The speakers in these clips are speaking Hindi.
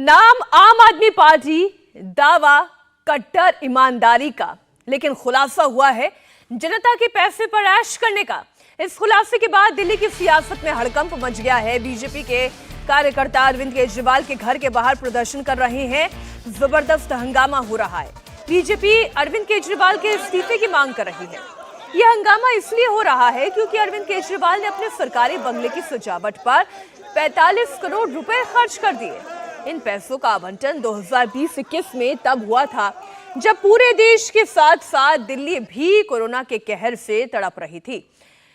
नाम आम आदमी पार्टी, दावा कट्टर ईमानदारी का, लेकिन खुलासा हुआ है जनता के पैसे पर ऐश करने का। इस खुलासे के बाद दिल्ली की सियासत में हड़कंप मच गया है। बीजेपी के कार्यकर्ता अरविंद केजरीवाल के घर के बाहर प्रदर्शन कर रहे हैं। जबरदस्त हंगामा हो रहा है। बीजेपी अरविंद केजरीवाल के इस्तीफे की मांग कर रही है। यह हंगामा इसलिए हो रहा है क्योंकि अरविंद केजरीवाल ने अपने सरकारी बंगले की सजावट पर 45 करोड़ रुपए खर्च कर दिए। इन पैसों का आवंटन 2020-21 में तब हुआ था जब पूरे देश के साथ साथ दिल्ली भी कोरोना के कहर से तड़प रही थी।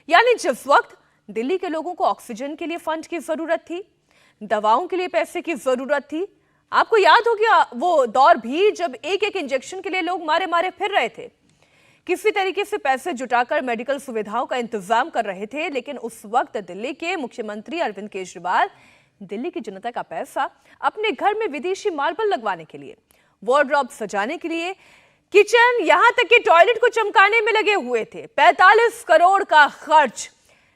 यानी जिस वक्त दिल्ली के लोगों को ऑक्सीजन के लिए फंड की जरूरत थी, दवाओं के लिए पैसे की जरूरत थी। आपको याद हो गया वो दौर भी जब एक एक इंजेक्शन के लिए लोग मारे मारे फिर रहे थे। किसी तरीके से पैसे जुटाकर मेडिकल सुविधाओं का इंतजाम कर रहे थे। लेकिन उस वक्त दिल्ली के मुख्यमंत्री अरविंद केजरीवाल दिल्ली की जनता का पैसा अपने घर में विदेशी मार्बल लगवाने के लिए, वार्डरोब सजाने के लिए, किचन, यहां तक कि टॉयलेट को चमकाने में लगे हुए थे। 45 करोड़ का खर्च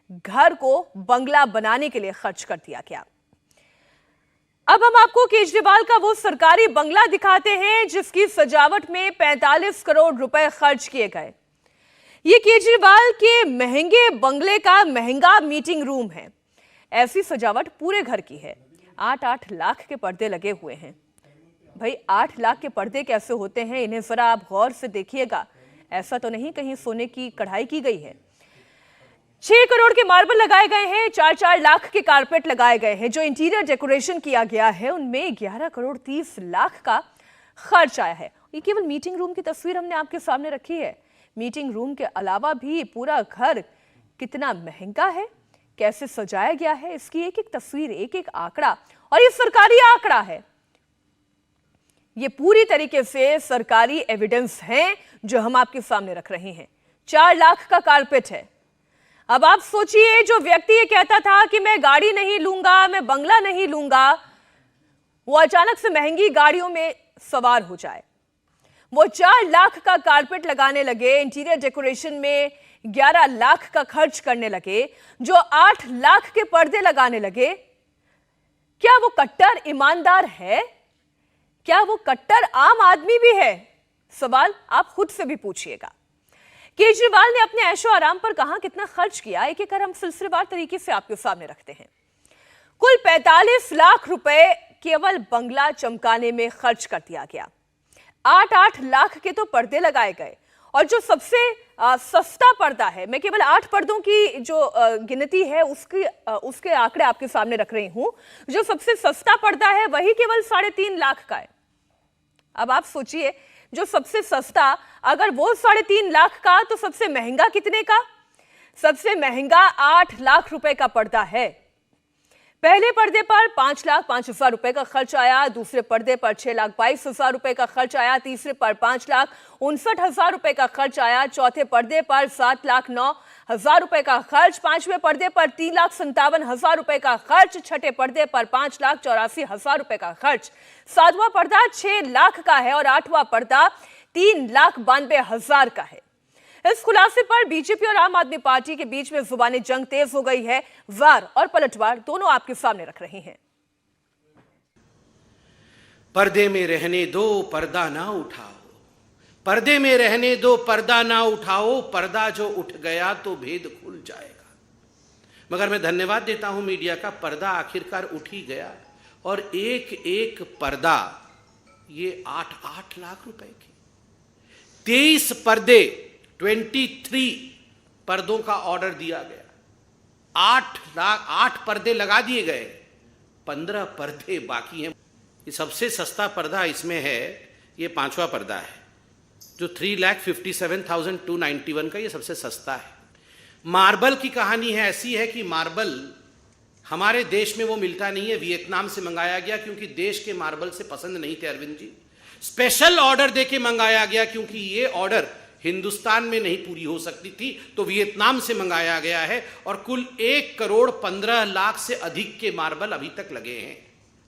घर को बंगला बनाने के लिए खर्च कर दिया गया। अब हम आपको केजरीवाल का वो सरकारी बंगला दिखाते हैं जिसकी सजावट में 45 करोड़ रुपए खर्च किए गए। ये केजरीवाल के महंगे बंगले का महंगा मीटिंग रूम है। ऐसी सजावट पूरे घर की है। 8-8 लाख के पर्दे लगे हुए हैं। भाई 8 लाख के पर्दे कैसे होते हैं, इन्हें जरा आप गौर से देखिएगा। ऐसा तो नहीं कहीं सोने की कढ़ाई की गई है। 6 करोड़ के मार्बल लगाए गए हैं। 4-4 लाख के कारपेट लगाए गए हैं। जो इंटीरियर डेकोरेशन किया गया है उनमें 11 करोड़ 30 लाख का खर्च आया है। ये केवल मीटिंग रूम की तस्वीर हमने आपके सामने रखी है। मीटिंग रूम के अलावा भी पूरा घर कितना महंगा है, कैसे सजाया गया है, इसकी एक एक तस्वीर, एक एक आंकड़ा, और ये सरकारी आंकड़ा है। ये पूरी तरीके से सरकारी एविडेंस है जो हम आपके सामने रख रहे हैं। 4 लाख का कारपेट है। अब आप सोचिए, जो व्यक्ति ये कहता था कि मैं गाड़ी नहीं लूंगा, मैं बंगला नहीं लूंगा, वो अचानक से महंगी गाड़ियों में सवार हो जाए। वो 4 लाख का कारपेट लगाने लगे, इंटीरियर डेकोरेशन में 11 लाख का खर्च करने लगे, जो 8 लाख के पर्दे लगाने लगे। क्या वो कट्टर ईमानदार है? क्या वो कट्टर आम आदमी भी है? सवाल आप खुद से भी पूछिएगा। केजरीवाल ने अपने ऐशो आराम पर कहां कितना खर्च किया, एक एक कर हम सिलसिलेवार तरीके से आपके सामने रखते हैं। कुल 45 लाख रुपए केवल बंगला चमकाने में खर्च कर दिया गया। 8-8 लाख के तो पर्दे लगाए गए, और जो सबसे सस्ता पर्दा है, मैं केवल 8 पर्दों की जो गिनती है उसके आंकड़े आपके सामने रख रही हूं। जो सबसे सस्ता पर्दा है वही केवल 3.5 लाख का है। अब आप सोचिए, जो सबसे सस्ता अगर वो 3.5 लाख का, तो सबसे महंगा कितने का? सबसे महंगा 8 लाख रुपए का पर्दा है। पहले पर्दे पर 5,05,000 रुपए का खर्च आया, दूसरे पर्दे पर 6,22,000 रुपए का खर्च आया, तीसरे पर 5,59,000 रुपए का खर्च आया, चौथे पर्दे पर 7,09,000 रुपए का खर्च, पांचवें पर्दे पर 3,57,000 रुपए का खर्च, छठे पर्दे पर 5,84,000 रुपए का खर्च, सातवां पर्दा 6 लाख का है और 8वां पर्दा 3,92,000 का है। इस खुलासे पर बीजेपी और आम आदमी पार्टी के बीच में जुबानी जंग तेज हो गई है। वार और पलटवार दोनों आपके सामने रख रहे हैं। पर्दे में रहने दो, पर्दा ना उठाओ। पर्दे में रहने दो, पर्दा ना उठाओ। पर्दा जो उठ गया तो भेद खुल जाएगा। मगर मैं धन्यवाद देता हूं मीडिया का, पर्दा आखिरकार उठ ही गया। और एक एक पर्दा ये 8-8 लाख रुपए के 23 पर्दे, 23 पर्दों का ऑर्डर दिया गया। 8 पर्दे लगा दिए गए, 15 पर्दे बाकी हैं। ये सबसे सस्ता पर्दा इसमें है, ये 5वां पर्दा है, जो 3,57,291 का, ये सबसे सस्ता है। मार्बल की कहानी है, ऐसी है कि मार्बल हमारे देश में वो मिलता नहीं है, वियतनाम से मंगाया गया, क्योंकि देश के मार्बल से पसंद नहीं थे अरविंद जी। स्पेशल ऑर्डर देके मंगाया गया, क्योंकि ये ऑर्डर हिंदुस्तान में नहीं पूरी हो सकती थी, तो वियतनाम से मंगाया गया है। और कुल 1 करोड़ 15 लाख से अधिक के मार्बल अभी तक लगे हैं।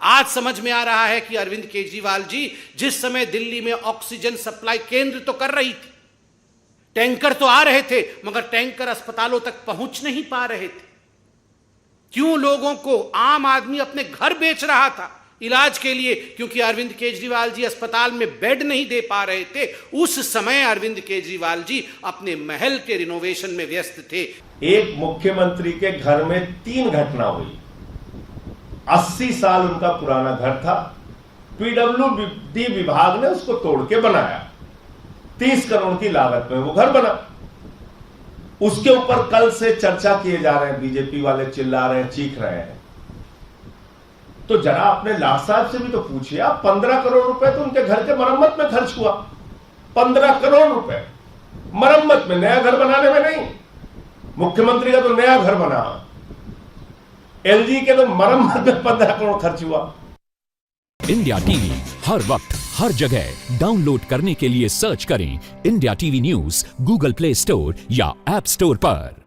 आज समझ में आ रहा है कि अरविंद केजरीवाल जी जिस समय दिल्ली में ऑक्सीजन सप्लाई केंद्र तो कर रही थी, टैंकर तो आ रहे थे, मगर टैंकर अस्पतालों तक पहुंच नहीं पा रहे थे। क्यों लोगों को आम आदमी अपने घर बेच रहा था, इलाज के लिए, क्योंकि अरविंद केजरीवाल जी अस्पताल में बेड नहीं दे पा रहे थे। उस समय अरविंद केजरीवाल जी अपने महल के रिनोवेशन में व्यस्त थे। एक मुख्यमंत्री के घर में 3 घटना हुई। 80 साल उनका पुराना घर था, पीडब्ल्यूडी विभाग ने उसको तोड़ के बनाया, 30 करोड़ की लागत में वो घर बना। उसके ऊपर कल से चर्चा किए जा रहे हैं, बीजेपी वाले चिल्ला रहे हैं, चीख रहे हैं। तो जरा अपने लाट साहब से भी तो पूछिए आप, 15 करोड़ रुपए तो उनके घर के मरम्मत में खर्च हुआ। 15 करोड़ रुपए मरम्मत में, नया घर बनाने में नहीं। मुख्यमंत्री का तो नया घर बना, एलजी के तो मरम्मत में 15 करोड़ खर्च हुआ। इंडिया टीवी हर वक्त हर जगह डाउनलोड करने के लिए सर्च करें India TV news Google play store या ऐप स्टोर पर।